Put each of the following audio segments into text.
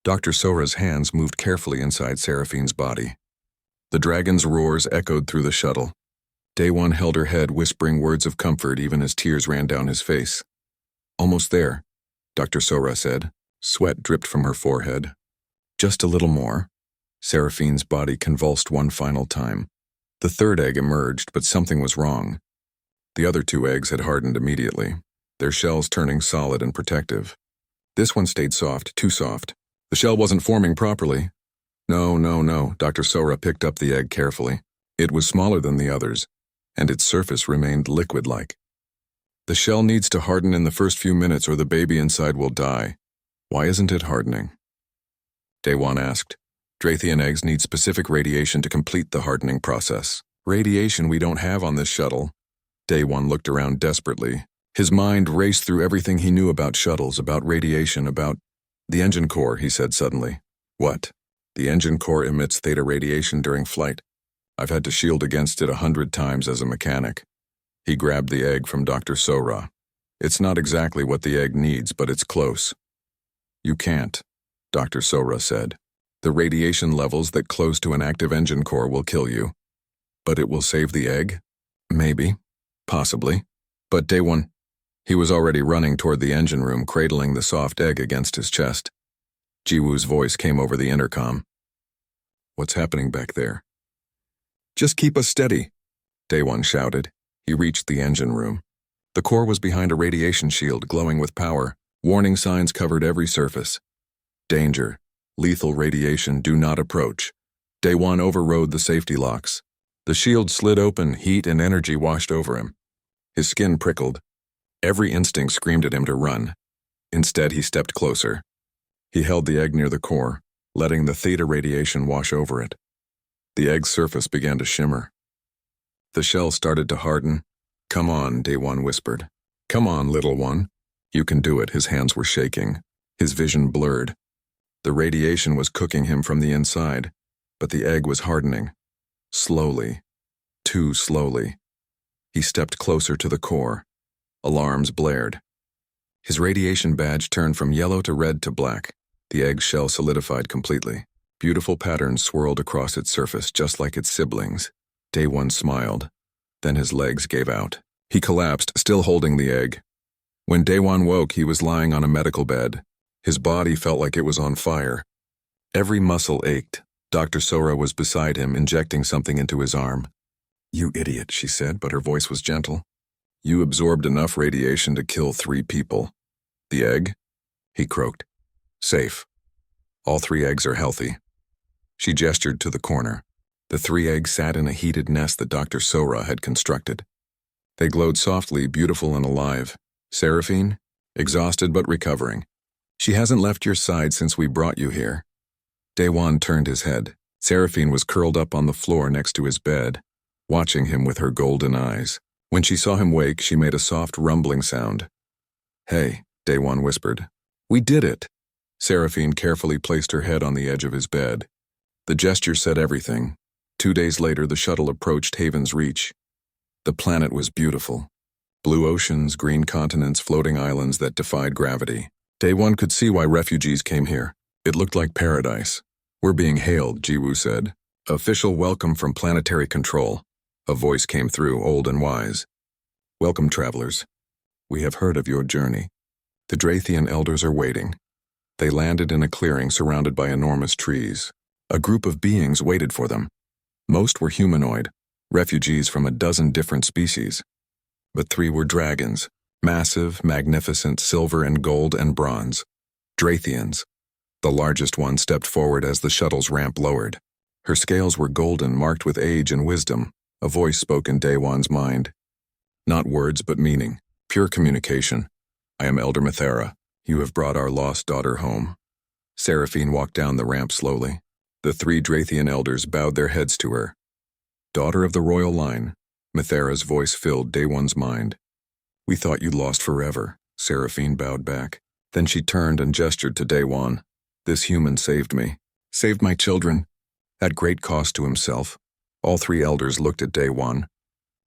Dr. Sora's hands moved carefully inside Seraphine's body. The dragon's roars echoed through the shuttle. Day One held her head, whispering words of comfort even as tears ran down his face. "Almost there," Dr. Sora said. Sweat dripped from her forehead. "Just a little more." Seraphine's body convulsed one final time. The third egg emerged, but something was wrong. The other two eggs had hardened immediately, their shells turning solid and protective. This one stayed soft, too soft. The shell wasn't forming properly. No, Dr. Sora picked up the egg carefully. It was smaller than the others, and its surface remained liquid-like. "The shell needs to harden in the first few minutes or the baby inside will die. Why isn't it hardening?" Day One asked. "Drathian eggs need specific radiation to complete the hardening process. Radiation we don't have on this shuttle." Day One looked around desperately. His mind raced through everything he knew about shuttles, about radiation, about the engine core, he said suddenly. "What?" "The engine core emits theta radiation during flight. I've had to shield against it 100 times as a mechanic." He grabbed the egg from Dr. Sora. "It's not exactly what the egg needs, but it's close." "You can't," Dr. Sora said. "The radiation levels that close to an active engine core will kill you." "But it will save the egg?" "Maybe. Possibly. But Day One..." He was already running toward the engine room, cradling the soft egg against his chest. Jiwoo's voice came over the intercom. "What's happening back there?" "Just keep us steady," Day One shouted. He reached the engine room. The core was behind a radiation shield glowing with power. Warning signs covered every surface. "Danger. Lethal radiation. Do not approach." Day One overrode the safety locks. The shield slid open, heat and energy washed over him. His skin prickled. Every instinct screamed at him to run. Instead, he stepped closer. He held the egg near the core, letting the theta radiation wash over it. The egg's surface began to shimmer. The shell started to harden. "Come on," Day One whispered. "Come on, little one. You can do it." His hands were shaking. His vision blurred. The radiation was cooking him from the inside, but the egg was hardening. Slowly. Too slowly. He stepped closer to the core. Alarms blared. His radiation badge turned from yellow to red to black. The egg shell solidified completely. Beautiful patterns swirled across its surface, just like its siblings. Day One smiled. Then his legs gave out. He collapsed, still holding the egg. When Day One woke, he was lying on a medical bed. His body felt like it was on fire. Every muscle ached. Dr. Sora was beside him, injecting something into his arm. "You idiot," she said, but her voice was gentle. "You absorbed enough radiation to kill 3 people. The egg?" He croaked. "Safe. All 3 eggs are healthy." She gestured to the corner. The 3 eggs sat in a heated nest that Dr. Sora had constructed. They glowed softly, beautiful and alive. "Seraphine? Exhausted but recovering. She hasn't left your side since we brought you here." Day One turned his head. Seraphine was curled up on the floor next to his bed, watching him with her golden eyes. When she saw him wake, she made a soft rumbling sound. "Hey," Day One whispered. "We did it." Seraphine carefully placed her head on the edge of his bed. The gesture said everything. 2 days later, the shuttle approached Haven's Reach. The planet was beautiful. Blue oceans, green continents, floating islands that defied gravity. Day One could see why refugees came here. It looked like paradise. "We're being hailed," Jiwoo said. "Official welcome from planetary control." A voice came through, old and wise. "Welcome, travelers. We have heard of your journey. The Drathian elders are waiting." They landed in a clearing surrounded by enormous trees. A group of beings waited for them. Most were humanoid, refugees from a dozen different species. But 3 were dragons, massive, magnificent, silver and gold and bronze. Drathians. The largest one stepped forward as the shuttle's ramp lowered. Her scales were golden, marked with age and wisdom. A voice spoke in Day One's mind. Not words, but meaning. Pure communication. "I am Elder Mithera. You have brought our lost daughter home." Seraphine walked down the ramp slowly. The 3 Drathian elders bowed their heads to her. "Daughter of the royal line," Mithera's voice filled Day One's mind. "We thought you lost forever," Seraphine bowed back. Then she turned and gestured to Day One. "This human saved me. Saved my children." At great cost to himself. All 3 elders looked at Day One.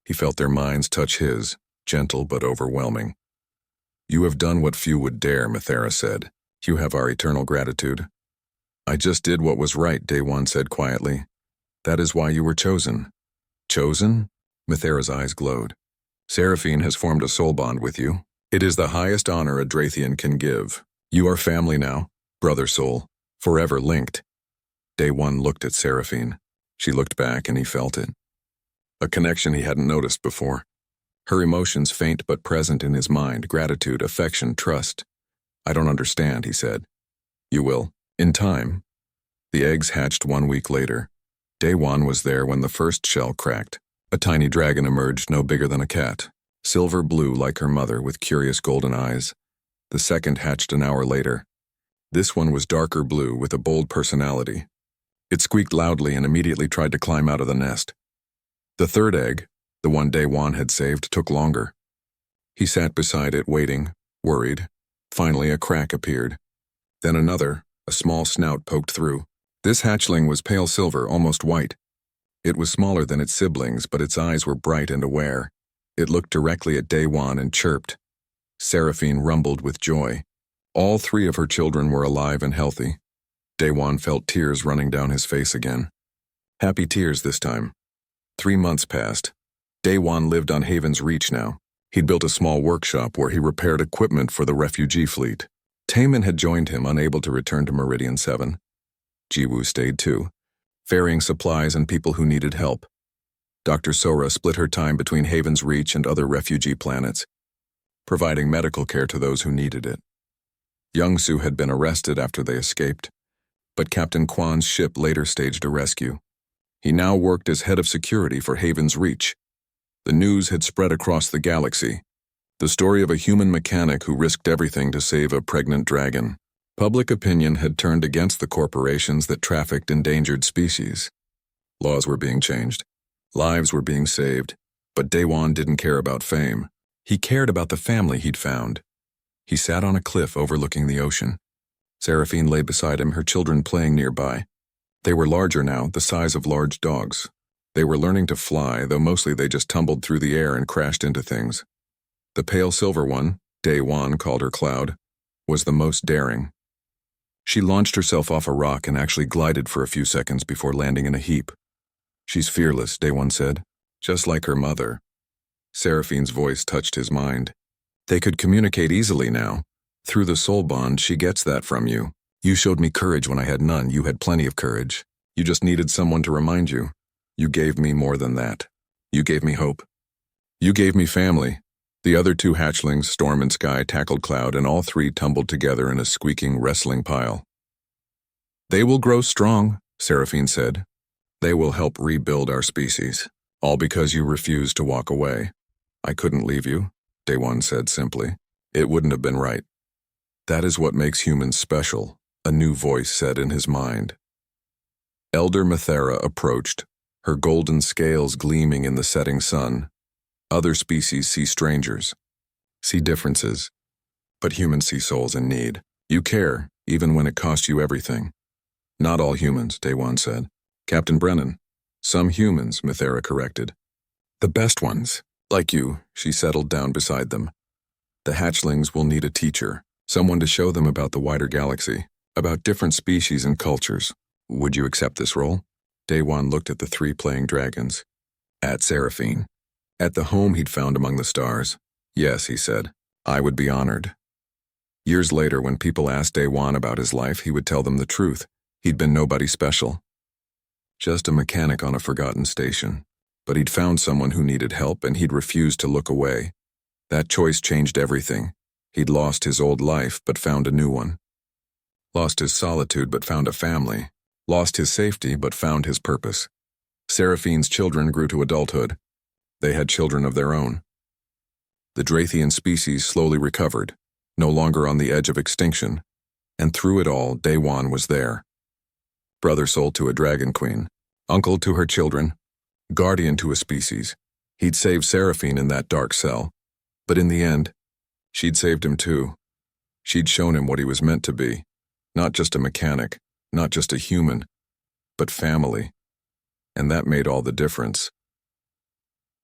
He felt their minds touch his, gentle but overwhelming. "You have done what few would dare," Mithera said. "You have our eternal gratitude." I just did what was right, Day One said quietly. That is why you were chosen. Chosen? Mithera's eyes glowed. Seraphine has formed a soul bond with you. It is the highest honor a Drathian can give. You are family now, brother soul, forever linked. Day One looked at Seraphine. She looked back and he felt it. A connection he hadn't noticed before. Her emotions faint but present in his mind, gratitude, affection, trust. I don't understand, he said. You will, in time. The eggs hatched 1 week later. Day One was there when the first shell cracked. A tiny dragon emerged no bigger than a cat, silver blue like her mother with curious golden eyes. The second hatched an hour later. This one was darker blue with a bold personality. It squeaked loudly and immediately tried to climb out of the nest. The third egg, the one Day One had saved, took longer. He sat beside it waiting, worried. Finally a crack appeared. Then another, a small snout poked through. This hatchling was pale silver, almost white. It was smaller than its siblings, but its eyes were bright and aware. It looked directly at Day One and chirped. Seraphine rumbled with joy. All 3 of her children were alive and healthy. Day One felt tears running down his face again. Happy tears this time. 3 months passed. Day One lived on Haven's Reach now. He'd built a small workshop where he repaired equipment for the refugee fleet. Taemin had joined him, unable to return to Meridian 7. Jiwoo stayed too, ferrying supplies and people who needed help. Dr. Sora split her time between Haven's Reach and other refugee planets, providing medical care to those who needed it. Youngsu had been arrested after they escaped, but Captain Kwan's ship later staged a rescue. He now worked as head of security for Haven's Reach. The news had spread across the galaxy. The story of a human mechanic who risked everything to save a pregnant dragon. Public opinion had turned against the corporations that trafficked endangered species. Laws were being changed. Lives were being saved. But Day One didn't care about fame. He cared about the family he'd found. He sat on a cliff overlooking the ocean. Seraphine lay beside him, her children playing nearby. They were larger now, the size of large dogs. They were learning to fly, though mostly they just tumbled through the air and crashed into things. The pale silver one, Day One called her Cloud, was the most daring. She launched herself off a rock and actually glided for a few seconds before landing in a heap. She's fearless, Day One said, just like her mother. Seraphine's voice touched his mind. They could communicate easily now. Through the soul bond, she gets that from you. You showed me courage when I had none. You had plenty of courage. You just needed someone to remind you. You gave me more than that. You gave me hope. You gave me family. The other 2 hatchlings, Storm and Sky, tackled Cloud, and all 3 tumbled together in a squeaking wrestling pile. They will grow strong, Seraphine said. They will help rebuild our species. All because you refused to walk away. I couldn't leave you, Day One said simply. It wouldn't have been right. That is what makes humans special, a new voice said in his mind. Elder Mithera approached, her golden scales gleaming in the setting sun. Other species see strangers, see differences, but humans see souls in need. You care, even when it costs you everything. Not all humans, Day One said. Captain Brennan. Some humans, Mithera corrected. The best ones, like you, she settled down beside them. The hatchlings will need a teacher, someone to show them about the wider galaxy, about different species and cultures. Would you accept this role? Day One looked at the 3 playing dragons. At Seraphine. At the home he'd found among the stars. Yes, he said. I would be honored. Years later, when people asked Day One about his life, he would tell them the truth. He'd been nobody special. Just a mechanic on a forgotten station. But he'd found someone who needed help, and he'd refused to look away. That choice changed everything. He'd lost his old life, but found a new one. Lost his solitude, but found a family. Lost his safety, but found his purpose. Seraphine's children grew to adulthood. They had children of their own. The Drathian species slowly recovered, no longer on the edge of extinction. And through it all, Day One was there. Brother soul to a dragon queen, uncle to her children, guardian to a species. He'd saved Seraphine in that dark cell. But in the end, she'd saved him too. She'd shown him what he was meant to be. Not just a mechanic, not just a human, but family. And that made all the difference.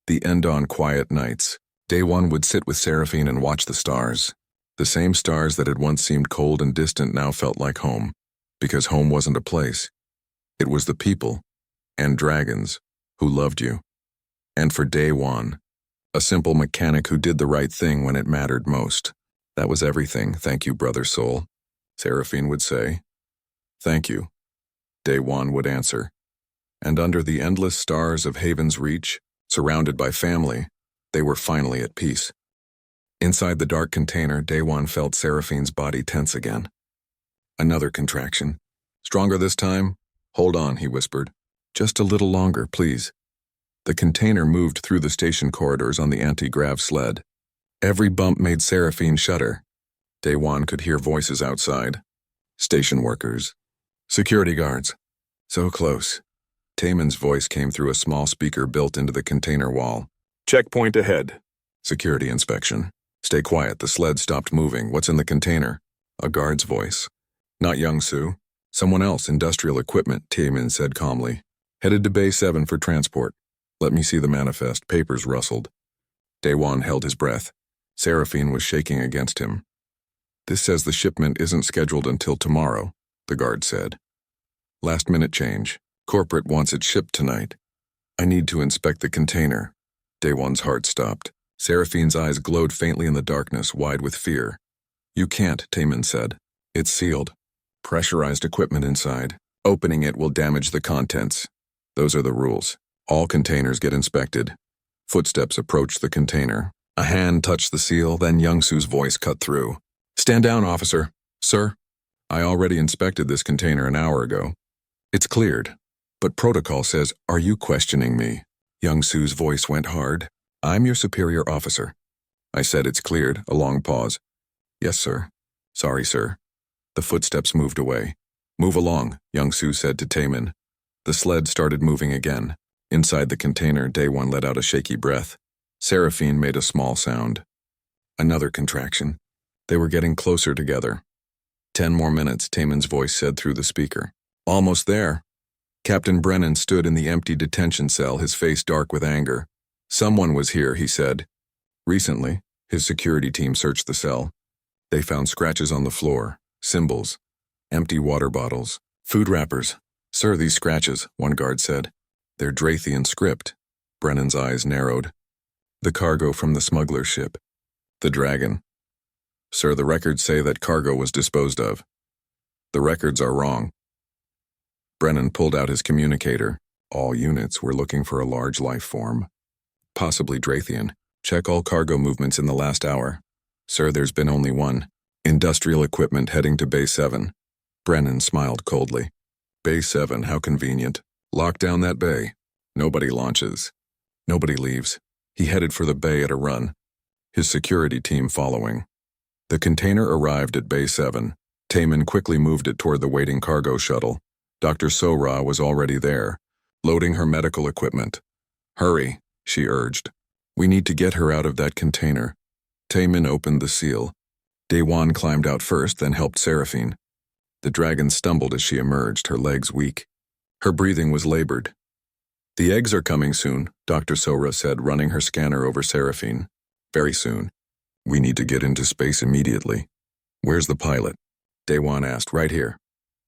The end on quiet nights. Day One would sit with Seraphine and watch the stars. The same stars that had once seemed cold and distant now felt like home. Because home wasn't a place. It was the people, and dragons, who loved you. And for Day One, a simple mechanic who did the right thing when it mattered most. That was everything, thank you, Brother Soul, Seraphine would say. Thank you, Day One would answer. And under the endless stars of Haven's Reach, surrounded by family, they were finally at peace. Inside the dark container, Day One felt Seraphine's body tense again. Another contraction. Stronger this time? Hold on, he whispered. Just a little longer, please. The container moved through the station corridors on the anti-grav sled. Every bump made Seraphine shudder. Day One could hear voices outside. Station workers. Security guards. So close. Taemin's voice came through a small speaker built into the container wall. Checkpoint ahead. Security inspection. Stay quiet, the sled stopped moving. What's in the container? A guard's voice. Not Young-Soo. Someone else, industrial equipment, Taemin said calmly. Headed to Bay 7 for transport. Let me see the manifest. Papers rustled. Daewon held his breath. Seraphine was shaking against him. This says the shipment isn't scheduled until tomorrow, the guard said. Last-minute change. Corporate wants it shipped tonight. I need to inspect the container. Daewon's heart stopped. Seraphine's eyes glowed faintly in the darkness, wide with fear. You can't, Taemin said. It's sealed. Pressurized equipment inside. Opening it will damage the contents. Those are the rules. All containers get inspected. Footsteps approached the container. A hand touched the seal, then Young-Soo's voice cut through. Stand down, officer. Sir, I already inspected this container an hour ago. It's cleared. But protocol says, are you questioning me? Young-Soo's voice went hard. I'm your superior officer. I said it's cleared, a long pause. Yes, sir. Sorry, sir. The footsteps moved away. Move along, Young-Soo said to Taemin. The sled started moving again. Inside the container, Daewon let out a shaky breath. Seraphine made a small sound. Another contraction. They were getting closer together. 10 more minutes, Taemin's voice said through the speaker. Almost there. Captain Brennan stood in the empty detention cell, his face dark with anger. Someone was here, he said. Recently, his security team searched the cell. They found scratches on the floor, symbols, empty water bottles, food wrappers. Sir, these scratches, one guard said. They're Drathian script. Brennan's eyes narrowed. The cargo from the smuggler ship. The Dragon. Sir, the records say that cargo was disposed of. The records are wrong. Brennan pulled out his communicator. All units were looking for a large life form. Possibly Drathian. Check all cargo movements in the last hour. Sir, there's been only one. Industrial equipment heading to Bay 7. Brennan smiled coldly. Bay 7, how convenient. Lock down that bay. Nobody launches. Nobody leaves. He headed for the bay at a run, his security team following. The container arrived at Bay 7. Taemin quickly moved it toward the waiting cargo shuttle. Dr. So-Ra was already there, loading her medical equipment. Hurry, she urged. We need to get her out of that container. Taemin opened the seal. Daewon climbed out first, then helped Seraphine. The dragon stumbled as she emerged, her legs weak. Her breathing was labored. The eggs are coming soon, Dr. So-Ra said, running her scanner over Seraphine. Very soon. We need to get into space immediately. Where's the pilot? Daewon asked. Right here.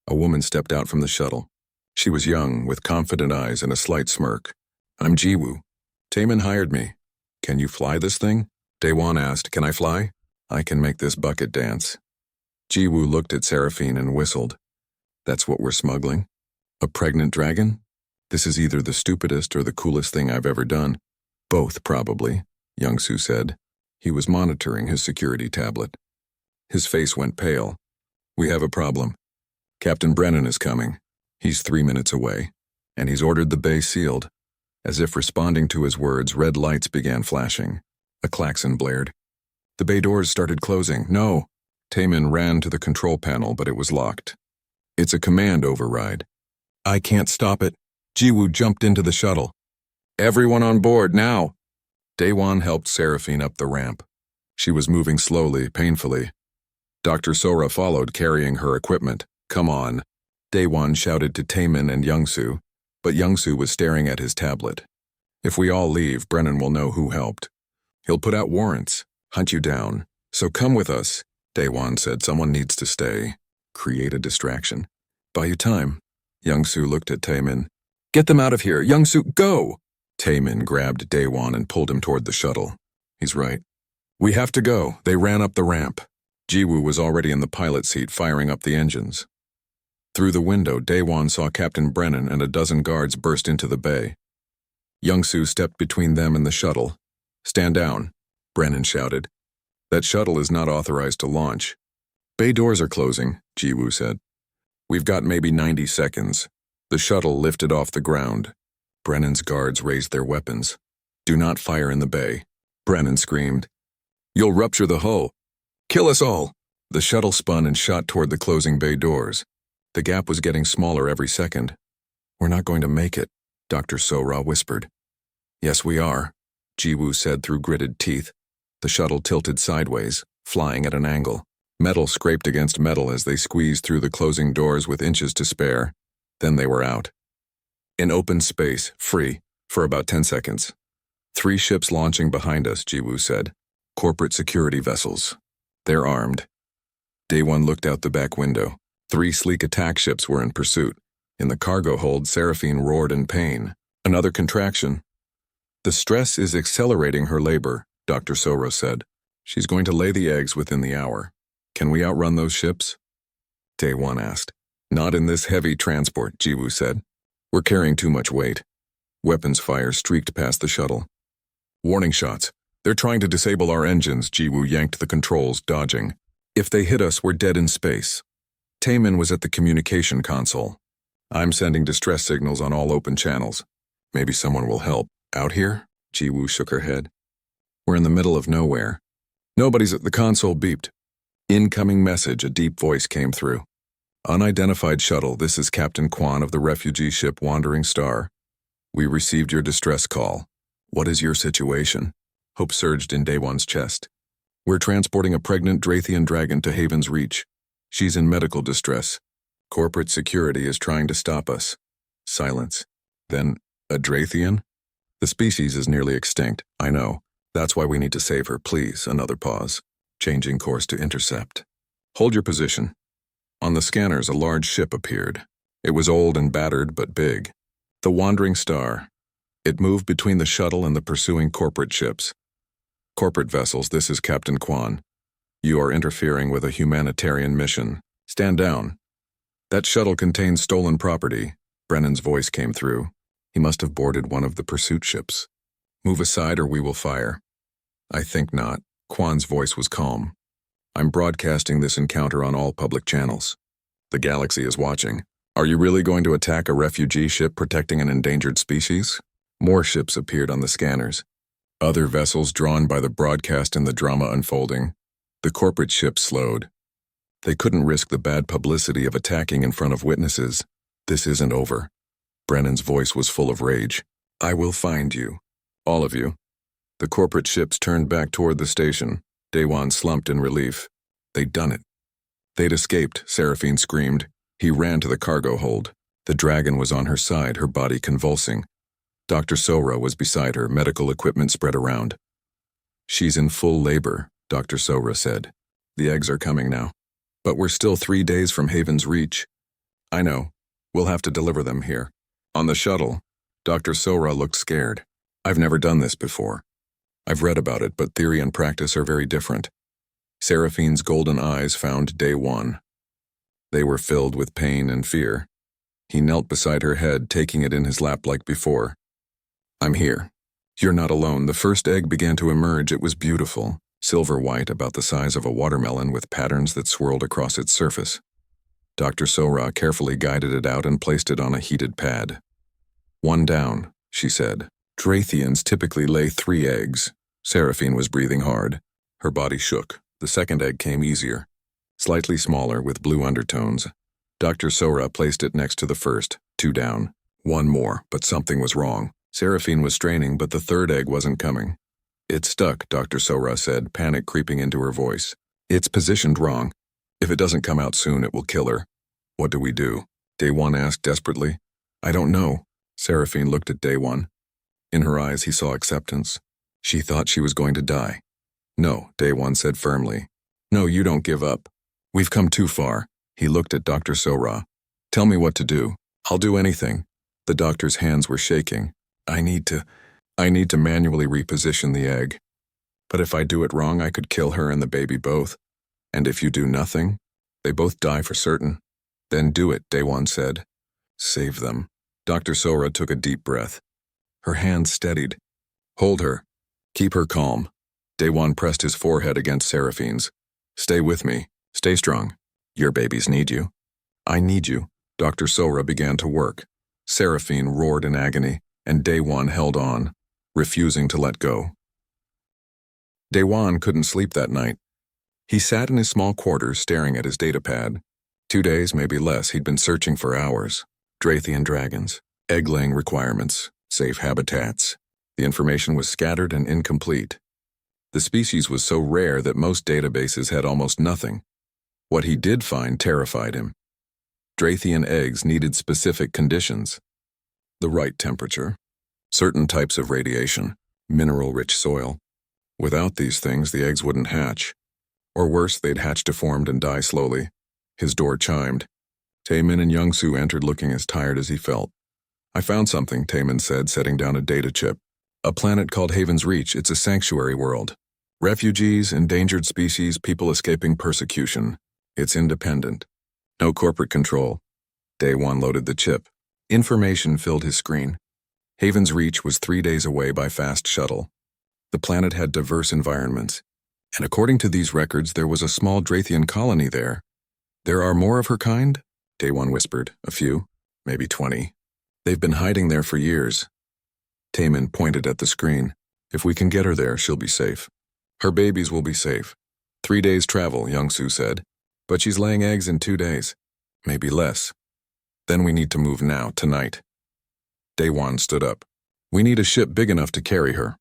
A woman stepped out from the shuttle. She was young, with confident eyes and a slight smirk. I'm Jiwoo. Taemin hired me. Can you fly this thing? Daewon asked. Can I fly? I can make this bucket dance. Jiwoo looked at Seraphine and whistled. That's what we're smuggling? A pregnant dragon? This is either the stupidest or the coolest thing I've ever done. Both, probably, Young-Soo said. He was monitoring his security tablet. His face went pale. We have a problem. Captain Brennan is coming. He's 3 minutes away, and he's ordered the bay sealed. As if responding to his words, red lights began flashing. A klaxon blared. The bay doors started closing. No! Taemin ran to the control panel, but it was locked. It's a command override. I can't stop it. Jiwoo jumped into the shuttle. Everyone on board, now! Daewon helped Seraphine up the ramp. She was moving slowly, painfully. Dr. So-Ra followed, carrying her equipment. Come on. Daewon shouted to Taemin and Young-Soo, but Young-Soo was staring at his tablet. If we all leave, Brennan will know who helped. He'll put out warrants, hunt you down. So come with us, Daewon said. Someone needs to stay. Create a distraction. Buy you time. Young-Soo looked at Taemin. Get them out of here. Young-Soo, go! Taemin grabbed Daewon and pulled him toward the shuttle. He's right. We have to go. They ran up the ramp. Jiwoo was already in the pilot seat firing up the engines. Through the window, Daewon saw Captain Brennan and a dozen guards burst into the bay. Young-Soo stepped between them and the shuttle. Stand down, Brennan shouted. That shuttle is not authorized to launch. Bay doors are closing, Jiwoo said. We've got maybe 90 seconds. The shuttle lifted off the ground. Brennan's guards raised their weapons. Do not fire in the bay, Brennan screamed. You'll rupture the hull. Kill us all. The shuttle spun and shot toward the closing bay doors. The gap was getting smaller every second. We're not going to make it, Dr. Sora whispered. Yes, we are, Jiwoo said through gritted teeth. The shuttle tilted sideways, flying at an angle. Metal scraped against metal as they squeezed through the closing doors with inches to spare. Then they were out. In open space, free, for about 10 seconds. 3 ships launching behind us, Jiwoo said. Corporate security vessels. They're armed. Daewon looked out the back window. 3 sleek attack ships were in pursuit. In the cargo hold, Seraphine roared in pain. Another contraction. The stress is accelerating her labor, Dr. Sora said. She's going to lay the eggs within the hour. Can we outrun those ships? Daewon asked. Not in this heavy transport, Jiwoo said. We're carrying too much weight. Weapons fire streaked past the shuttle. Warning shots. They're trying to disable our engines, Jiwoo yanked the controls, dodging. If they hit us, we're dead in space. Taemin was at the communication console. I'm sending distress signals on all open channels. Maybe someone will help. Out here? Jiwoo shook her head. We're in the middle of nowhere. Nobody's at the console beeped. Incoming message, a deep voice came through. Unidentified shuttle, this is Captain Kwan of the refugee ship Wandering Star. We received your distress call. What is your situation? Hope surged in Daewon's chest. We're transporting a pregnant Drathian dragon to Haven's Reach. She's in medical distress. Corporate security is trying to stop us. Silence. Then, a Drathian? The species is nearly extinct, I know. That's why we need to save her, please. Another pause. Changing course to intercept. Hold your position. On the scanners, a large ship appeared. It was old and battered, but big. The Wandering Star. It moved between the shuttle and the pursuing corporate ships. Corporate vessels, this is Captain Kwan. You are interfering with a humanitarian mission. Stand down. That shuttle contains stolen property. Brennan's voice came through. He must have boarded one of the pursuit ships. Move aside or we will fire. I think not. Kwan's voice was calm. I'm broadcasting this encounter on all public channels. The galaxy is watching. Are you really going to attack a refugee ship protecting an endangered species? More ships appeared on the scanners. Other vessels drawn by the broadcast and the drama unfolding. The corporate ships slowed. They couldn't risk the bad publicity of attacking in front of witnesses. This isn't over. Brennan's voice was full of rage. I will find you. All of you. The corporate ships turned back toward the station. Daewon slumped in relief. They'd done it. They'd escaped, Seraphine screamed. He ran to the cargo hold. The dragon was on her side, her body convulsing. Dr. Sora was beside her, medical equipment spread around. She's in full labor, Dr. Sora said. The eggs are coming now. But we're still 3 days from Haven's Reach. I know. We'll have to deliver them here. On the shuttle, Dr. Sora looked scared. I've never done this before. I've read about it, but theory and practice are very different. Seraphine's golden eyes found Daewon. They were filled with pain and fear. He knelt beside her head, taking it in his lap like before. I'm here. You're not alone. The first egg began to emerge. It was beautiful, silver white, about the size of a watermelon with patterns that swirled across its surface. Dr. Sora carefully guided it out and placed it on a heated pad. One down, she said. Drathians typically lay 3 eggs. Seraphine was breathing hard. Her body shook. The second egg came easier. Slightly smaller, with blue undertones. Dr. Sora placed it next to the first. 2 down. 1 more, but something was wrong. Seraphine was straining, but the third egg wasn't coming. It's stuck, Dr. Sora said, panic creeping into her voice. It's positioned wrong. If it doesn't come out soon, it will kill her. What do we do? Daewon asked desperately. I don't know. Seraphine looked at Daewon. In her eyes, he saw acceptance. She thought she was going to die. No, Daewon said firmly. No, you don't give up. We've come too far. He looked at Dr. Sora. Tell me what to do. I'll do anything. The doctor's hands were shaking. I need to manually reposition the egg. But if I do it wrong, I could kill her and the baby both. And if you do nothing, they both die for certain. Then do it, Daewon said. Save them. Dr. Sora took a deep breath. Her hands steadied. Hold her. Keep her calm. Daewon pressed his forehead against Seraphine's. Stay with me. Stay strong. Your babies need you. I need you. Dr. Sora began to work. Seraphine roared in agony, and Daewon held on, refusing to let go. Daewon couldn't sleep that night. He sat in his small quarters staring at his datapad. 2 days, maybe less, he'd been searching for hours. Drathian dragons, egg-laying requirements, safe habitats. The information was scattered and incomplete. The species was so rare that most databases had almost nothing. What he did find terrified him. Drathian eggs needed specific conditions. The right temperature, certain types of radiation, mineral-rich soil. Without these things, the eggs wouldn't hatch. Or worse, they'd hatch deformed and die slowly. His door chimed. Taemin and Youngsu entered looking as tired as he felt. I found something, Taemin said, setting down a data chip. A planet called Haven's Reach. It's a sanctuary world. Refugees, endangered species, people escaping persecution. It's independent. No corporate control. Daewon loaded the chip. Information filled his screen. Haven's Reach was 3 days away by fast shuttle. The planet had diverse environments. And according to these records, there was a small Drathian colony there. There are more of her kind? Daewon whispered. A few. Maybe 20. They've been hiding there for years. Taemin pointed at the screen. If we can get her there, she'll be safe. Her babies will be safe. 3 days travel, Youngsu said. But she's laying eggs in 2 days. Maybe less. Then we need to move now, tonight. Daewon stood up. We need a ship big enough to carry her.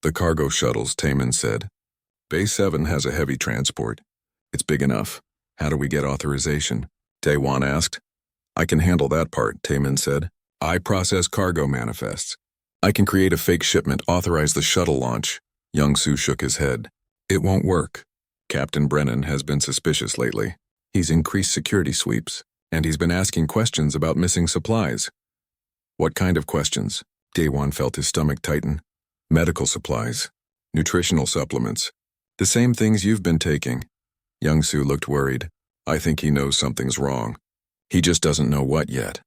The cargo shuttles, Taemin said. Base 7 has a heavy transport. It's big enough. How do we get authorization? Daewon asked. I can handle that part, Taemin said. I process cargo manifests. I can create a fake shipment, authorize the shuttle launch. Youngsu shook his head. It won't work. Captain Brennan has been suspicious lately. He's increased security sweeps, and he's been asking questions about missing supplies. What kind of questions? Daewon felt his stomach tighten. Medical supplies. Nutritional supplements. The same things you've been taking. Youngsu looked worried. I think he knows something's wrong. He just doesn't know what yet.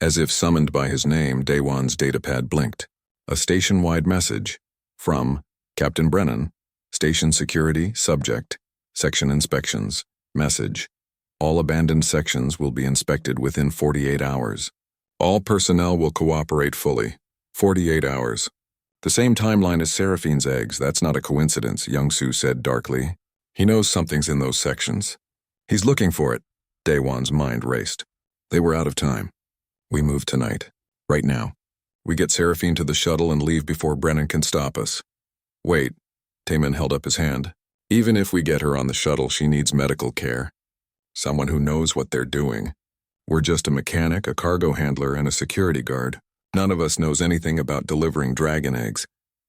As if summoned by his name, Daewon's datapad blinked. A station-wide message. From Captain Brennan. Station security, subject. Section inspections. Message. All abandoned sections will be inspected within 48 hours. All personnel will cooperate fully. 48 hours. The same timeline as Seraphine's eggs. That's not a coincidence, Youngsu said darkly. He knows something's in those sections. He's looking for it. Daewon's mind raced. They were out of time. We move tonight. Right now. We get Seraphine to the shuttle and leave before Brennan can stop us. Wait. Taemin held up his hand. Even if we get her on the shuttle, she needs medical care. Someone who knows what they're doing. We're just a mechanic, a cargo handler, and a security guard. None of us knows anything about delivering dragon eggs.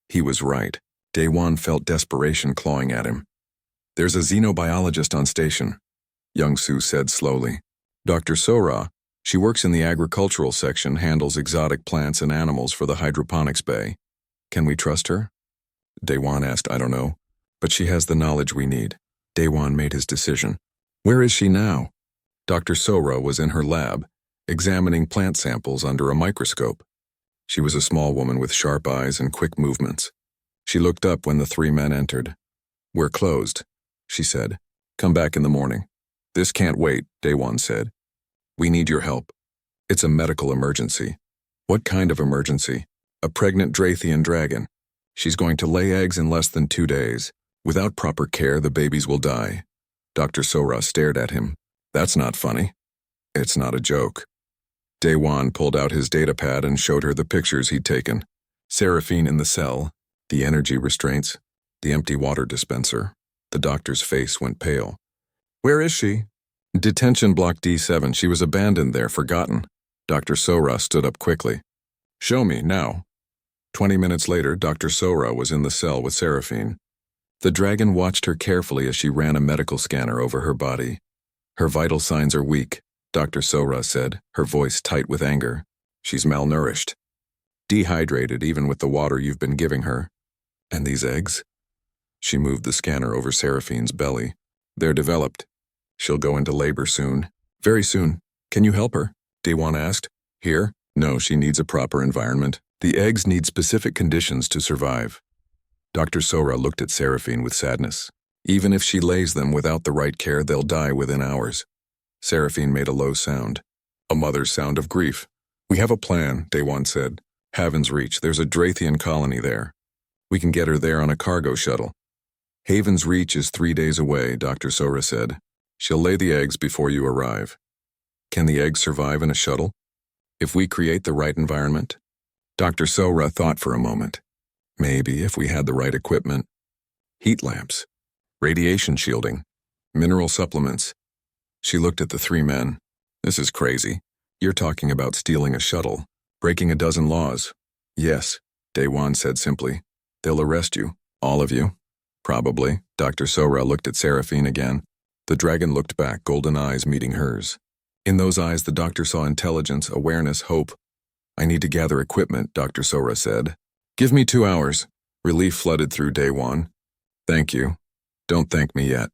He was right. Daewon felt desperation clawing at him. There's a xenobiologist on station, Youngsu said slowly. Dr. Sora, she works in the agricultural section, handles exotic plants and animals for the hydroponics bay. Can we trust her? Daewon asked. I don't know, but she has the knowledge we need. Daewon made his decision. Where is she now? Dr. Sora was in her lab, examining plant samples under a microscope. She was a small woman with sharp eyes and quick movements. She looked up when the 3 men entered. We're closed, she said. Come back in the morning. This can't wait, Daewon said. We need your help. It's a medical emergency. What kind of emergency? A pregnant Drathian dragon. She's going to lay eggs in less than 2 days. Without proper care, the babies will die. Dr. Sora stared at him. That's not funny. It's not a joke. Daewon pulled out his datapad and showed her the pictures he'd taken. Seraphine in the cell, the energy restraints, the empty water dispenser. The doctor's face went pale. Where is she? Detention block D7. She was abandoned there, forgotten. Dr. Sora stood up quickly. Show me, now. 20 minutes later, Dr. Sora was in the cell with Seraphine. The dragon watched her carefully as she ran a medical scanner over her body. Her vital signs are weak. Dr. Sora said, her voice tight with anger. She's malnourished. Dehydrated even with the water you've been giving her. And these eggs? She moved the scanner over Seraphine's belly. They're developed. She'll go into labor soon. Very soon. Can you help her? Daewon asked. Here? No, she needs a proper environment. The eggs need specific conditions to survive. Dr. Sora looked at Seraphine with sadness. Even if she lays them without the right care, they'll die within hours. Seraphine made a low sound. A mother's sound of grief. We have a plan, Daewon said. Haven's Reach, there's a Drathian colony there. We can get her there on a cargo shuttle. Haven's Reach is 3 days away, Dr. Sora said. She'll lay the eggs before you arrive. Can the eggs survive in a shuttle? If we create the right environment? Dr. Sora thought for a moment. Maybe if we had the right equipment. Heat lamps, radiation shielding, mineral supplements. She looked at the 3 men. This is crazy. You're talking about stealing a shuttle, breaking a dozen laws. Yes, Daewon said simply. They'll arrest you, all of you. Probably. Dr. Sora looked at Seraphine again. The dragon looked back, golden eyes meeting hers. In those eyes, the doctor saw intelligence, awareness, hope. I need to gather equipment, Dr. Sora said. Give me 2 hours. Relief flooded through Daewon. Thank you. Don't thank me yet.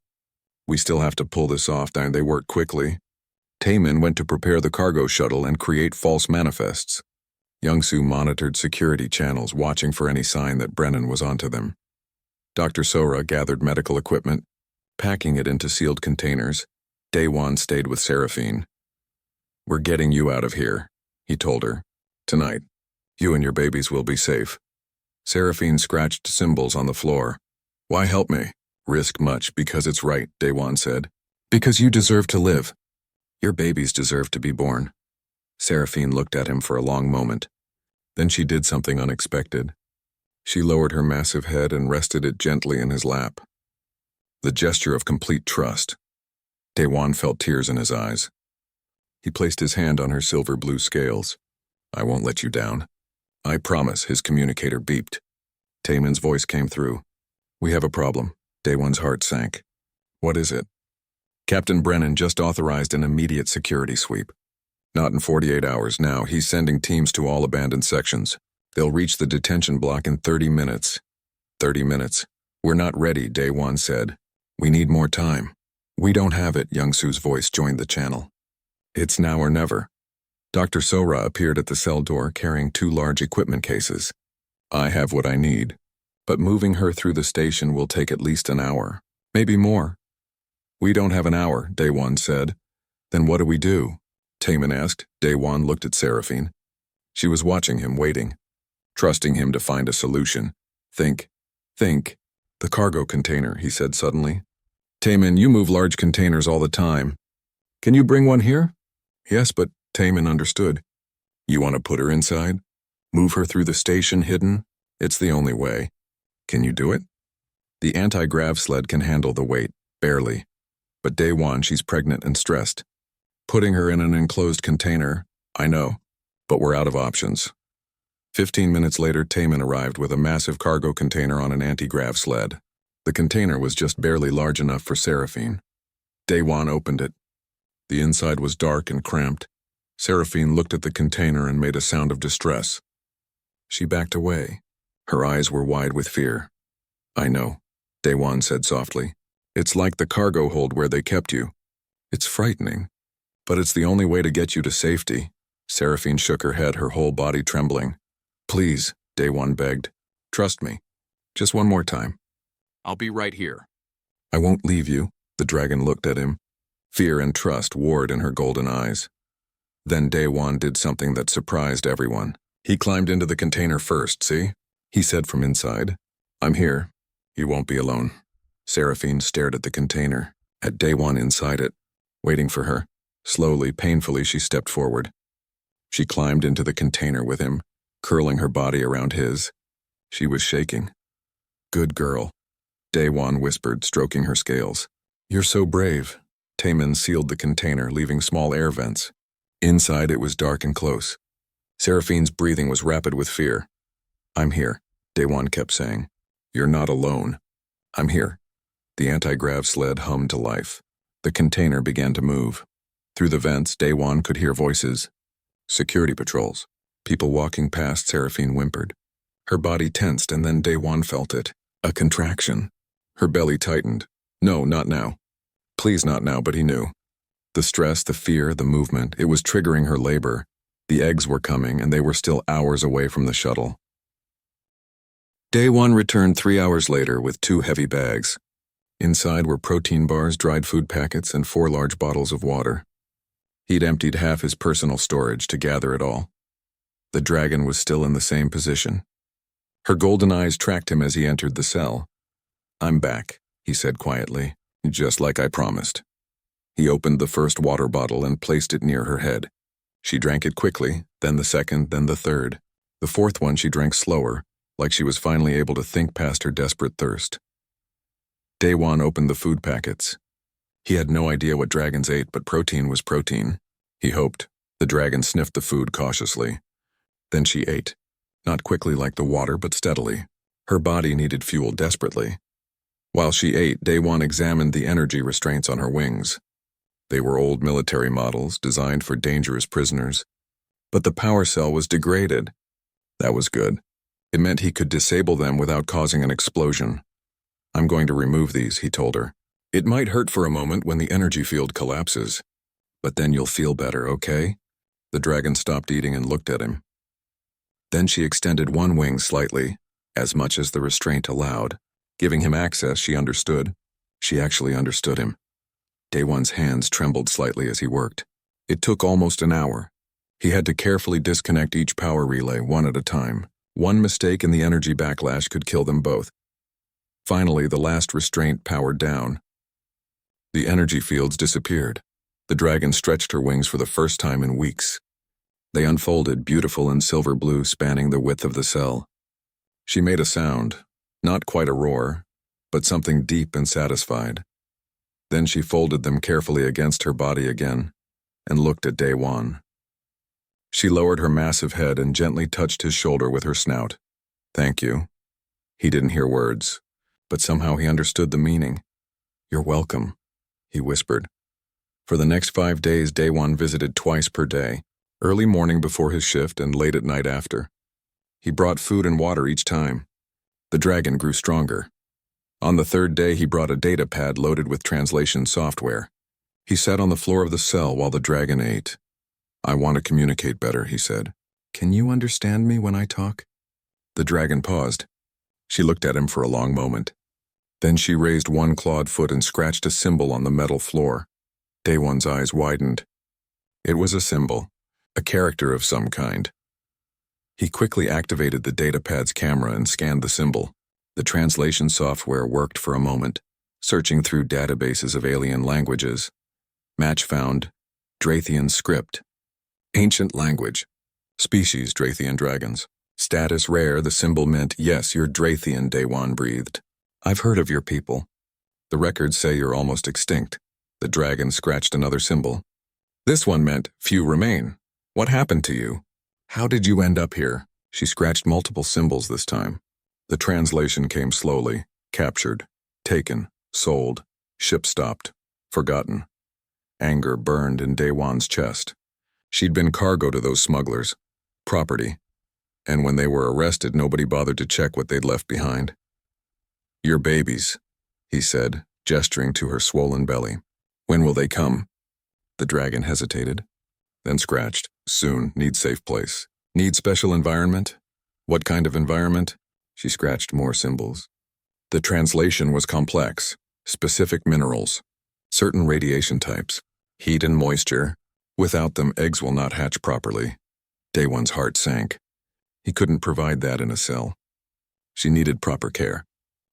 We still have to pull this off, and they work quickly. Taemin went to prepare the cargo shuttle and create false manifests. Youngsu monitored security channels, watching for any sign that Brennan was onto them. Dr. Sora gathered medical equipment, packing it into sealed containers. Daewon stayed with Seraphine. We're getting you out of here, he told her. Tonight, you and your babies will be safe. Seraphine scratched symbols on the floor. Why help me? Risk much because it's right, Daewon said. Because you deserve to live. Your babies deserve to be born. Seraphine looked at him for a long moment. Then she did something unexpected. She lowered her massive head and rested it gently in his lap. The gesture of complete trust. Daewon felt tears in his eyes. He placed his hand on her silver blue scales. I won't let you down. I promise, his communicator beeped. Taemin's voice came through. We have a problem. Daewon's heart sank. What is it? Captain Brennan just authorized an immediate security sweep. Not in 48 hours now. He's sending teams to all abandoned sections. They'll reach the detention block in 30 minutes. 30 minutes. We're not ready, Daewon said. We need more time. We don't have it, Youngsu's voice joined the channel. It's now or never. Dr. Sora appeared at the cell door carrying 2 large equipment cases. I have what I need, but moving her through the station will take at least an hour, maybe more. We don't have an hour, Daewon said. Then what do we do? Taemin asked. Daewon looked at Seraphine. She was watching him, waiting, trusting him to find a solution. Think. The cargo container, he said suddenly. Taemin, you move large containers all the time. Can you bring one here? Yes, but Taemin understood. You want to put her inside? Move her through the station hidden? It's the only way. Can you do it? The anti-grav sled can handle the weight, barely. But Daewon, she's pregnant and stressed. Putting her in an enclosed container, I know, but we're out of options. 15 minutes later, Taemin arrived with a massive cargo container on an anti-grav sled. The container was just barely large enough for Seraphine. Daewon opened it. The inside was dark and cramped. Seraphine looked at the container and made a sound of distress. She backed away. Her eyes were wide with fear. I know, Daewon said softly. It's like the cargo hold where they kept you. It's frightening, but it's the only way to get you to safety. Seraphine shook her head, her whole body trembling. Please, Daewon begged. Trust me. Just one more time. I'll be right here. I won't leave you. The dragon looked at him. Fear and trust warred in her golden eyes. Then Daewon did something that surprised everyone. He climbed into the container first, see? He said from inside. I'm here. You won't be alone. Seraphine stared at the container, at Daewon inside it, waiting for her. Slowly, painfully, she stepped forward. She climbed into the container with him, curling her body around his. She was shaking. Good girl, Daewon whispered, stroking her scales. You're so brave. Taemin sealed the container, leaving small air vents. Inside it was dark and close. Seraphine's breathing was rapid with fear. I'm here, Daewon kept saying. You're not alone. I'm here. The anti-grav sled hummed to life. The container began to move. Through the vents, Day-Wan could hear voices. Security patrols. People walking past. Seraphine whimpered. Her body tensed, and then Day-Wan felt it. A contraction. Her belly tightened. No, not now. Please not now, but he knew. The stress, the fear, the movement, it was triggering her labor. The eggs were coming, and they were still hours away from the shuttle. Day-Wan returned 3 hours later with 2 heavy bags. Inside were protein bars, dried food packets, and 4 large bottles of water. He'd emptied half his personal storage to gather it all. The dragon was still in the same position. Her golden eyes tracked him as he entered the cell. "I'm back," he said quietly, "just like I promised." He opened the first water bottle and placed it near her head. She drank it quickly, then the second, then the third. The fourth one she drank slower, like she was finally able to think past her desperate thirst. Day-Wan opened the food packets. He had no idea what dragons ate, but protein was protein. He hoped. The dragon sniffed the food cautiously. Then she ate. Not quickly like the water, but steadily. Her body needed fuel desperately. While she ate, Day-Wan examined the energy restraints on her wings. They were old military models, designed for dangerous prisoners. But the power cell was degraded. That was good. It meant he could disable them without causing an explosion. "I'm going to remove these," he told her. "It might hurt for a moment when the energy field collapses. But then you'll feel better, okay?" The dragon stopped eating and looked at him. Then she extended one wing slightly, as much as the restraint allowed. Giving him access, she understood. She actually understood him. Day-Wan's hands trembled slightly as he worked. It took almost an hour. He had to carefully disconnect each power relay one at a time. One mistake in the energy backlash could kill them both. Finally, the last restraint powered down. The energy fields disappeared. The dragon stretched her wings for the first time in weeks. They unfolded, beautiful and silver blue, spanning the width of the cell. She made a sound, not quite a roar, but something deep and satisfied. Then she folded them carefully against her body again and looked at Day-Wan. She lowered her massive head and gently touched his shoulder with her snout. "Thank you." He didn't hear words, but somehow he understood the meaning. "You're welcome," he whispered. For the next 5 days, Day-Wan visited twice per day, early morning before his shift and late at night after. He brought food and water each time. The dragon grew stronger. On the 3rd day, he brought a data pad loaded with translation software. He sat on the floor of the cell while the dragon ate. "I want to communicate better," he said. "Can you understand me when I talk?" The dragon paused. She looked at him for a long moment. Then she raised one clawed foot and scratched a symbol on the metal floor. Day-Wan's eyes widened. It was a symbol, a character of some kind. He quickly activated the datapad's camera and scanned the symbol. The translation software worked for a moment, searching through databases of alien languages. Match found: Drathian script. Ancient language. Species: Drathian dragons. Status rare. The symbol meant, "Yes, you're Drathian," Day-Wan breathed. "I've heard of your people. The records say you're almost extinct." The dragon scratched another symbol. This one meant, "Few remain. What happened to you? How did you end up here?" She scratched multiple symbols this time. The translation came slowly. Captured. Taken. Sold. Ship stopped. Forgotten. Anger burned in Day-Wan's chest. She'd been cargo to those smugglers. Property. And when they were arrested, nobody bothered to check what they'd left behind. "Your babies," he said, gesturing to her swollen belly. "When will they come?" The dragon hesitated, then scratched. "Soon. Need safe place. Need special environment?" "What kind of environment?" She scratched more symbols. The translation was complex. Specific minerals. Certain radiation types. Heat and moisture. Without them, eggs will not hatch properly. Day-Wan's heart sank. He couldn't provide that in a cell. She needed proper care.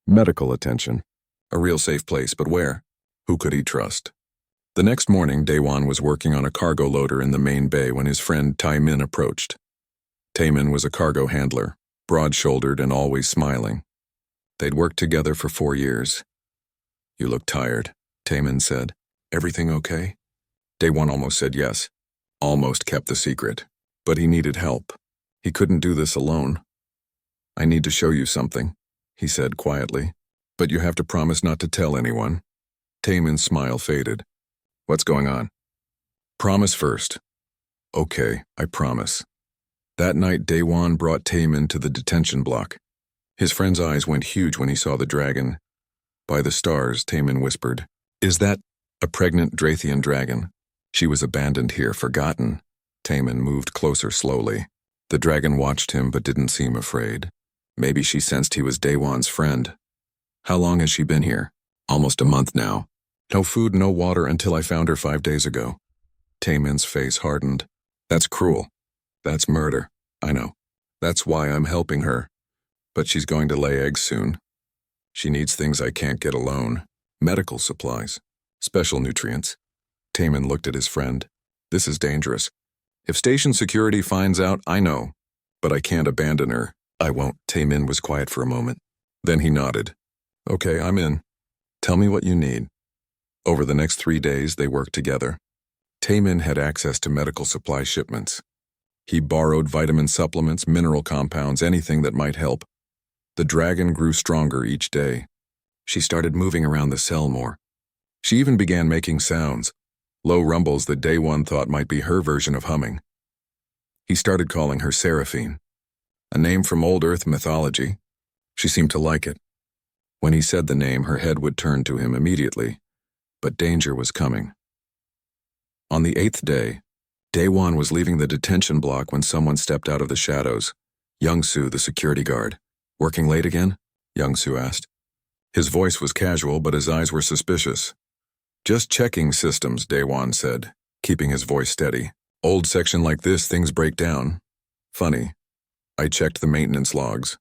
Medical attention. A real safe place, but where? Who could he trust? The next morning, Day-Wan was working on a cargo loader in the main bay when his friend Tai-Min approached. Tai-Min was a cargo handler, broad-shouldered and always smiling. They'd worked together for 4 years. "You look tired," Tai-Min said. "Everything okay?" Day-Wan almost said yes. Almost kept the secret. But he needed help. He couldn't do this alone. "I need to show you something," he said quietly. "But you have to promise not to tell anyone." Tai-Min's smile faded. "What's going on?" Promise first. Okay, I promise. That night, Daewon brought Taemin to the detention block. His friend's eyes went huge when he saw the dragon. By the stars, Taemin whispered. Is that a pregnant Drathian dragon? She was abandoned here, forgotten. Taemin moved closer slowly. The dragon watched him but didn't seem afraid. Maybe she sensed he was Daewon's friend. How long has she been here? Almost a month now. No food, no water until I found her 5 days ago. Taemin's face hardened. That's cruel. That's murder. I know. That's why I'm helping her. But she's going to lay eggs soon. She needs things I can't get alone. Medical supplies. Special nutrients. Taemin looked at his friend. This is dangerous. If station security finds out, I know. But I can't abandon her. I won't. Taemin was quiet for a moment. Then he nodded. Okay, I'm in. Tell me what you need. Over the next 3 days, they worked together. Taemin had access to medical supply shipments. He borrowed vitamin supplements, mineral compounds, anything that might help. The dragon grew stronger each day. She started moving around the cell more. She even began making sounds, low rumbles that Daewon thought might be her version of humming. He started calling her Seraphine, a name from old Earth mythology. She seemed to like it. When he said the name, her head would turn to him immediately, but danger was coming. On the 8th day, Daewon was leaving the detention block when someone stepped out of the shadows. Young-soo, the security guard. Working late again? Young-soo asked. His voice was casual, but his eyes were suspicious. Just checking systems, Daewon said, keeping his voice steady. Old section like this, things break down. Funny. I checked the maintenance logs.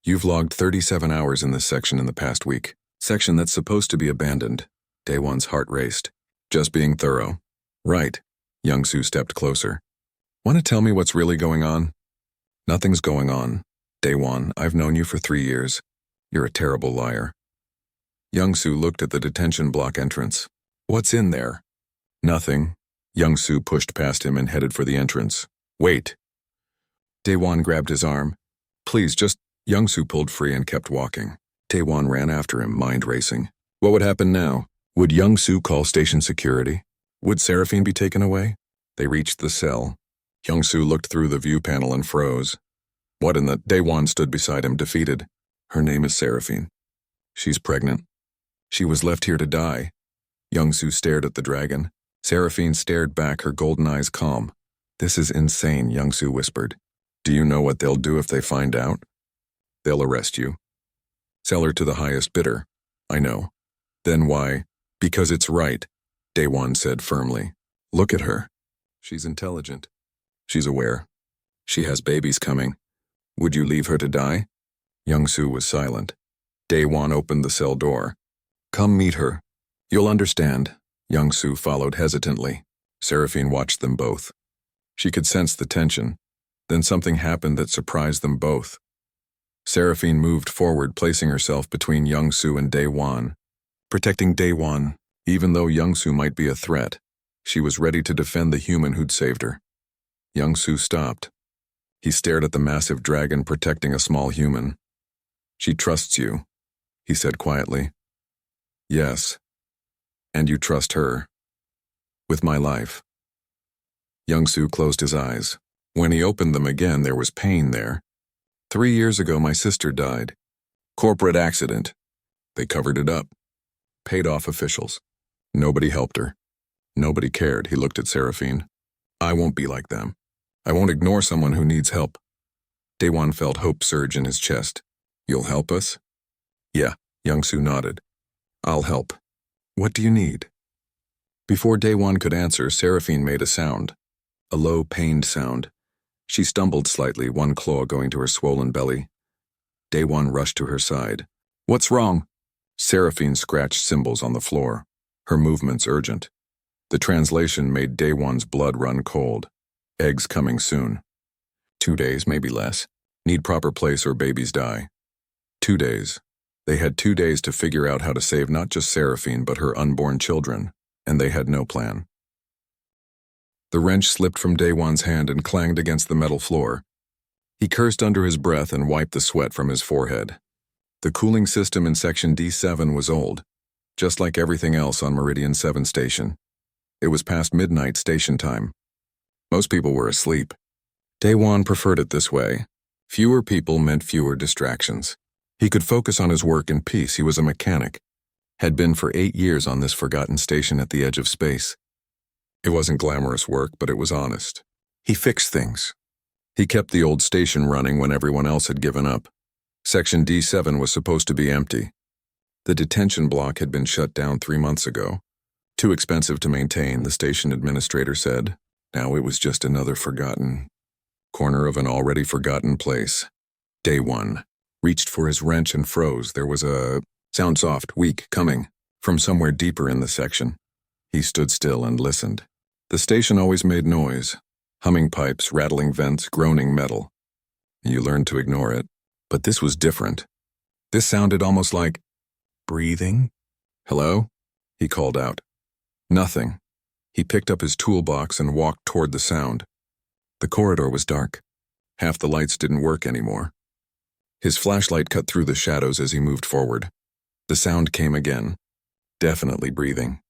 You've logged 37 hours in this section in the past week. Section that's supposed to be abandoned. Daewon's heart raced. Just being thorough. Right. Young-soo stepped closer. Want to tell me what's really going on? Nothing's going on. Daewon, I've known you for 3 years. You're a terrible liar. Young-soo looked at the detention block entrance. What's in there? Nothing. Young-soo pushed past him and headed for the entrance. Wait. Daewon grabbed his arm. Please, just... Young-soo pulled free and kept walking. Daewon ran after him, mind racing. What would happen now? Would Young-soo call station security? Would Seraphine be taken away? They reached the cell. Young-soo looked through the view panel and froze. What in the... Daewon stood beside him, defeated. Her name is Seraphine. She's pregnant. She was left here to die. Young-soo stared at the dragon. Seraphine stared back, her golden eyes calm. This is insane, Young-soo whispered. Do you know what they'll do if they find out? They'll arrest you. Sell her to the highest bidder. I know. Then why? Because it's right, Daewon said firmly. Look at her. She's intelligent. She's aware. She has babies coming. Would you leave her to die? Young-soo was silent. Daewon opened the cell door. Come meet her. You'll understand. Young-soo followed hesitantly. Seraphine watched them both. She could sense the tension. Then something happened that surprised them both. Seraphine moved forward, placing herself between Young-soo and Daewon. Protecting Daewon, even though Young-soo might be a threat, she was ready to defend the human who'd saved her. Young-soo stopped. He stared at the massive dragon protecting a small human. She trusts you, he said quietly. Yes. And you trust her. With my life. Young-soo closed his eyes. When he opened them again, there was pain there. 3 years ago, my sister died. Corporate accident. They covered it up. Paid off officials. Nobody helped her. Nobody cared. He looked at Seraphine. I won't be like them. I won't ignore someone who needs help. Daewon felt hope surge in his chest. You'll help us? Yeah, Young-soo nodded. I'll help. What do you need? Before Daewon could answer, Seraphine made a sound. A low, pained sound. She stumbled slightly, one claw going to her swollen belly. Daewon rushed to her side. What's wrong? Seraphine scratched symbols on the floor, her movements urgent. The translation made Daewon's blood run cold. Eggs coming soon. 2 days, maybe less. Need proper place or babies die. 2 days. They had 2 days to figure out how to save not just Seraphine but her unborn children, and they had no plan. The wrench slipped from Daewon's hand and clanged against the metal floor. He cursed under his breath and wiped the sweat from his forehead. The cooling system in Section D7 was old, just like everything else on Meridian 7 Station. It was past midnight station time. Most people were asleep. Daewon preferred it this way. Fewer people meant fewer distractions. He could focus on his work in peace. He was a mechanic. Had been for 8 years on this forgotten station at the edge of space. It wasn't glamorous work, but it was honest. He fixed things. He kept the old station running when everyone else had given up. Section D7 was supposed to be empty. The detention block had been shut down 3 months ago. Too expensive to maintain, the station administrator said. Now it was just another forgotten corner of an already forgotten place. Daewon reached for his wrench and froze. There was a sound, soft, weak, coming from somewhere deeper in the section. He stood still and listened. The station always made noise. Humming pipes, rattling vents, groaning metal. You learned to ignore it. But this was different. This sounded almost like breathing. Hello? He called out. Nothing. He picked up his toolbox and walked toward the sound. The corridor was dark. Half the lights didn't work anymore. His flashlight cut through the shadows as he moved forward. The sound came again. Definitely breathing.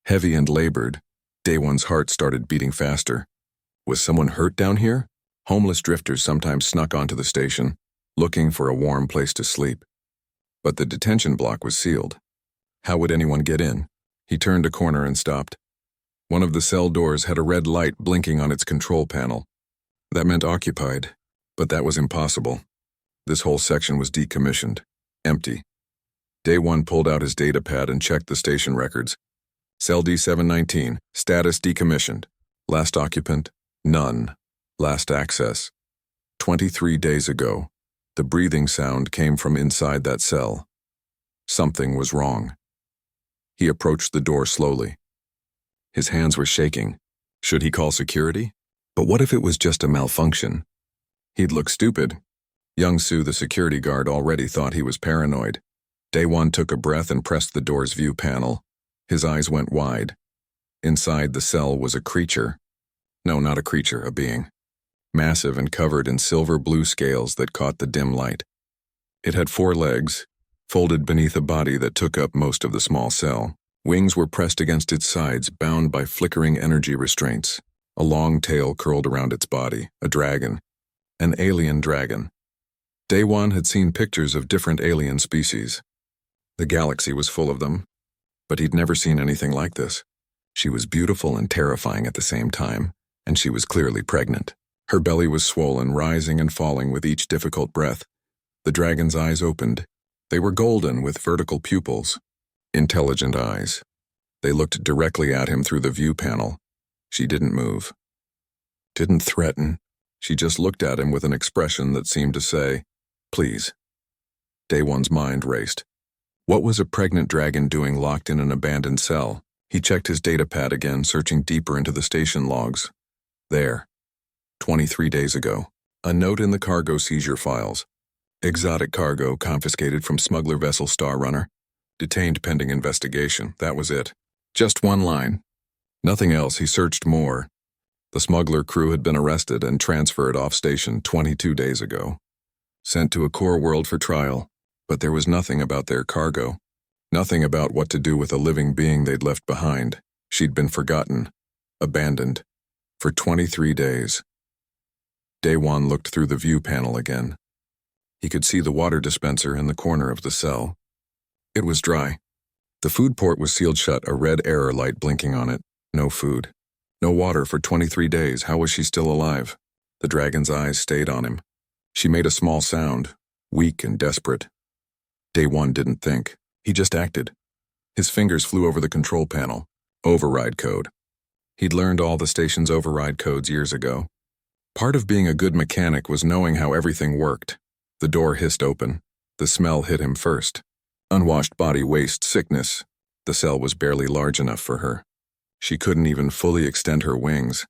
Heavy and labored, Daewon's heart started beating faster. Was someone hurt down here? Homeless drifters sometimes snuck onto the station, looking for a warm place to sleep. But the detention block was sealed. How would anyone get in? He turned a corner and stopped. One of the cell doors had a red light blinking on its control panel. That meant occupied, but that was impossible. This whole section was decommissioned, empty. Daewon pulled out his data pad and checked the station records. Cell D719, status decommissioned. Last occupant, none. Last access, 23 days ago. The breathing sound came from inside that cell. Something was wrong. He approached the door slowly. His hands were shaking. Should he call security? But what if it was just a malfunction? He'd look stupid. Young Soo, the security guard, already thought he was paranoid. Daewon took a breath and pressed the door's view panel. His eyes went wide. Inside the cell was a creature. No, not a creature, a being. Massive and covered in silver-blue scales that caught the dim light. It had 4 legs, folded beneath a body that took up most of the small cell. Wings were pressed against its sides, bound by flickering energy restraints. A long tail curled around its body, a dragon. An alien dragon. Daewon had seen pictures of different alien species. The galaxy was full of them, but he'd never seen anything like this. She was beautiful and terrifying at the same time, and she was clearly pregnant. Her belly was swollen, rising and falling with each difficult breath. The dragon's eyes opened. They were golden with vertical pupils. Intelligent eyes. They looked directly at him through the view panel. She didn't move. Didn't threaten. She just looked at him with an expression that seemed to say, "Please." Daewon's mind raced. What was a pregnant dragon doing locked in an abandoned cell? He checked his data pad again, searching deeper into the station logs. There. 23 days ago. A note in the cargo seizure files. Exotic cargo confiscated from smuggler vessel Star Runner. Detained pending investigation. That was it. Just one line. Nothing else. He searched more. The smuggler crew had been arrested and transferred off station 22 days ago. Sent to a core world for trial. But there was nothing about their cargo. Nothing about what to do with a living being they'd left behind. She'd been forgotten. Abandoned. For 23 days. Daewon looked through the view panel again. He could see the water dispenser in the corner of the cell. It was dry. The food port was sealed shut, a red error light blinking on it. No food. No water for 23 days. How was she still alive? The dragon's eyes stayed on him. She made a small sound, weak and desperate. Daewon didn't think. He just acted. His fingers flew over the control panel. Override code. He'd learned all the station's override codes years ago. Part of being a good mechanic was knowing how everything worked. The door hissed open. The smell hit him first. Unwashed body waste, sickness. The cell was barely large enough for her. She couldn't even fully extend her wings.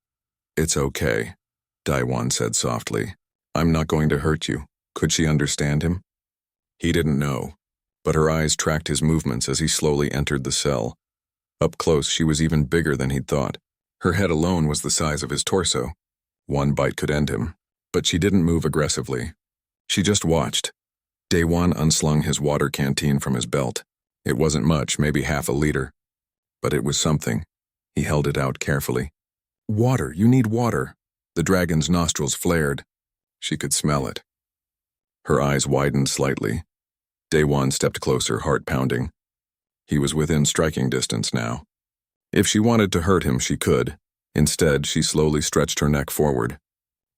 "It's okay," Daewon said softly. "I'm not going to hurt you." Could she understand him? He didn't know, but her eyes tracked his movements as he slowly entered the cell. Up close, she was even bigger than he'd thought. Her head alone was the size of his torso. One bite could end him, but she didn't move aggressively. She just watched. Daewon unslung his water canteen from his belt. It wasn't much, maybe half a liter. But it was something. He held it out carefully. Water, you need water. The dragon's nostrils flared. She could smell it. Her eyes widened slightly. Day-One stepped closer, heart pounding. He was within striking distance now. If she wanted to hurt him, she could. Instead, she slowly stretched her neck forward.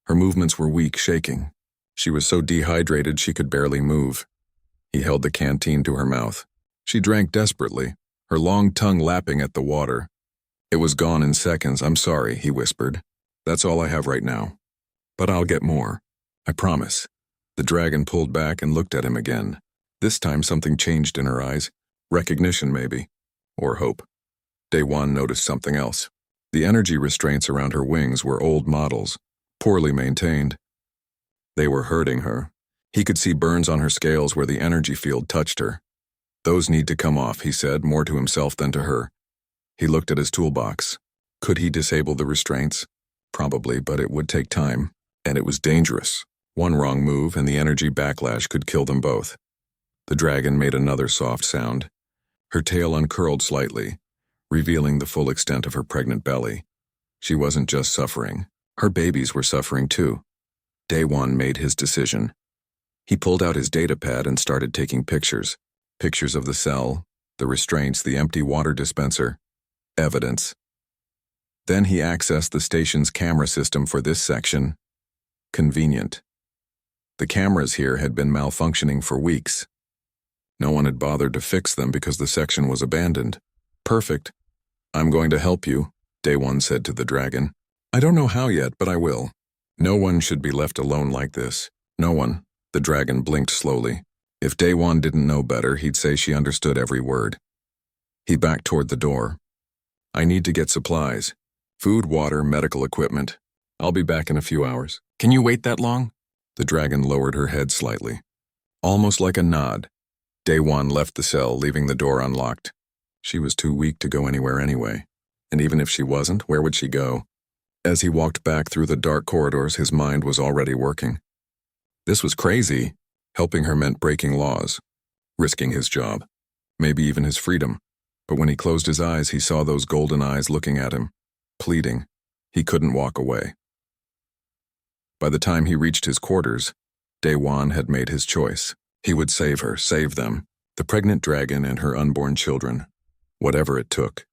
Her movements were weak, shaking. She was so dehydrated she could barely move. He held the canteen to her mouth. She drank desperately, her long tongue lapping at the water. It was gone in seconds. I'm sorry, he whispered. That's all I have right now. But I'll get more. I promise. The dragon pulled back and looked at him again. This time something changed in her eyes. Recognition, maybe. Or hope. Day-One noticed something else. The energy restraints around her wings were old models, poorly maintained. They were hurting her. He could see burns on her scales where the energy field touched her. Those need to come off, he said, more to himself than to her. He looked at his toolbox. Could he disable the restraints? Probably, but it would take time. And it was dangerous. One wrong move and the energy backlash could kill them both. The dragon made another soft sound. Her tail uncurled slightly, revealing the full extent of her pregnant belly. She wasn't just suffering. Her babies were suffering too. Day-One made his decision. He pulled out his datapad and started taking pictures. Pictures of the cell, the restraints, the empty water dispenser. Evidence. Then he accessed the station's camera system for this section. Convenient. The cameras here had been malfunctioning for weeks. No one had bothered to fix them because the section was abandoned. Perfect. I'm going to help you, Day-One said to the dragon. I don't know how yet, but I will. No one should be left alone like this. No one. The dragon blinked slowly. If Day-One didn't know better, he'd say she understood every word. He backed toward the door. I need to get supplies. Food, water, medical equipment. I'll be back in a few hours. Can you wait that long? The dragon lowered her head slightly. Almost like a nod. Day-One left the cell, leaving the door unlocked. She was too weak to go anywhere anyway. And even if she wasn't, where would she go? As he walked back through the dark corridors, his mind was already working. This was crazy. Helping her meant breaking laws, risking his job, maybe even his freedom. But when he closed his eyes, he saw those golden eyes looking at him, pleading. He couldn't walk away. By the time he reached his quarters, Day-One had made his choice. He would save her, save them, the pregnant dragon and her unborn children, whatever it took.